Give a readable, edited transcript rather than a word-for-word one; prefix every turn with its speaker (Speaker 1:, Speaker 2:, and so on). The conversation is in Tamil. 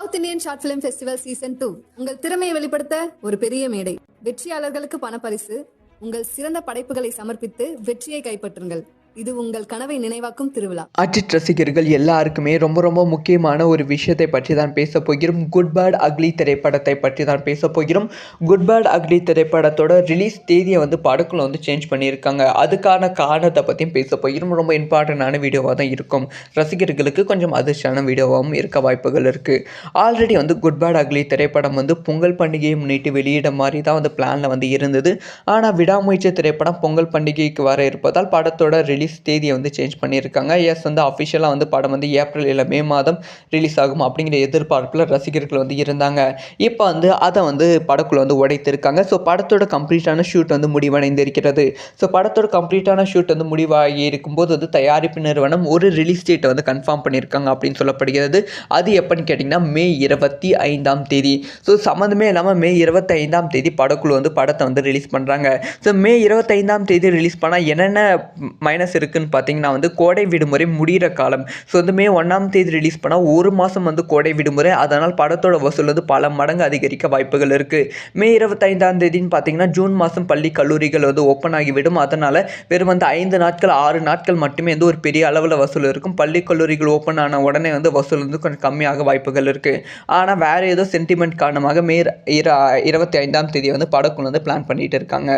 Speaker 1: South Indian short film festival season 2 உங்கள் திறமையை வெளிப்படுத்த ஒரு பெரிய மேடை. வெற்றியாளர்களுக்கு பணப்பரிசு. உங்கள் சிறந்த படைப்புகளை சமர்ப்பித்து வெற்றியை கைப்பற்றுங்கள். இது உங்கள் கனவை நினைவாக்கும் திருவிழா.
Speaker 2: அஜித் ரசிகர்கள் எல்லாருக்குமே ரொம்ப ரொம்ப முக்கியமான ஒரு விஷயத்தை பற்றி தான் பேச போகிறோம். குட் பேட் அக்லி திரைப்படத்தை பற்றி தான் பேச போகிறோம். குட் பேட் அக்லி திரைப்படத்தோட ரிலீஸ் தேதியை படக்குள்ள சேஞ்ச் பண்ணியிருக்காங்க. அதுக்கான காரணத்தை பற்றியும் பேச போகிறோம். ரொம்ப இம்பார்ட்டண்டான வீடியோவாக தான் இருக்கும். ரசிகர்களுக்கு கொஞ்சம் அதிர்ஷ்டான வீடியோவாகவும் இருக்க வாய்ப்புகள் இருக்குது. ஆல்ரெடி குட் பேட் அக்லி திரைப்படம் பொங்கல் பண்டிகையை முன்னிட்டு வெளியிட மாதிரி தான் பிளானில் இருந்தது. ஆனால் விடாமுயற்சி திரைப்படம் பொங்கல் பண்டிகைக்கு வர இருப்பதால் படத்தோட ரிலீஸ் தேதியை சேஞ்ச் பண்ணியிருக்காங்க. எஸ் அஃபிஷியலாக படம் ஏப்ரல் இல்லை மே மாதம் ரிலீஸ் ஆகும் அப்படிங்கிற எதிர்பார்ப்பில் ரசிகர்கள் இருந்தாங்க. இப்போ அதை படக்குள்ள உடைத்திருக்காங்க. ஸோ படத்தோட கம்ப்ளீட்டான ஷூட் முடிவடைந்திருக்கிறது. ஸோ படத்தோட கம்ப்ளீட்டான ஷூட் முடிவாகி இருக்கும்போது தயாரிப்பு நிறுவனம் ஒரு ரிலீஸ் டேட்டை கன்ஃபார்ம் பண்ணியிருக்காங்க அப்படின்னு சொல்லப்படுகிறது. அது எப்போன்னு கேட்டிங்கன்னா மே 25ஆம் தேதி. ஸோ சம்மந்தமே இல்லாமல் மே 25ஆம் தேதி படக்குள்ள படத்தை ரிலீஸ் பண்ணுறாங்க. ஸோ மே 25ஆம் தேதி ரிலீஸ் பண்ணால் என்னென்ன மைனஸ் இருக்குன்னு பார்த்தீங்கன்னா கோடை விடுமுறை முடிகிற காலம். ஸோ மே 1ஆம் தேதி ரிலீஸ் பண்ணால் ஒரு மாதம் கோடை விடுமுறை. அதனால் படத்தோட வசூல் பல மடங்கு அதிகரிக்க வாய்ப்புகள் இருக்குது. மே 25ஆம் தேதின்னு பார்த்தீங்கன்னா ஜூன் மாதம் பள்ளி கல்லூரிகள் ஓப்பன் ஆகிவிடும். அதனால் வெறும் 5 நாட்கள் 6 நாட்கள் மட்டுமே ஒரு பெரிய அளவில் வசூல் இருக்கும். பள்ளி கல்லூரிகள் ஓப்பன் ஆன உடனே வசூல் கொஞ்சம் கம்மியாக வாய்ப்புகள் இருக்குது. ஆனால் வேறு ஏதோ சென்டிமெண்ட் காரணமாக மே 25ஆம் தேதி படக்குள்ள பிளான் பண்ணிட்டு இருக்காங்க.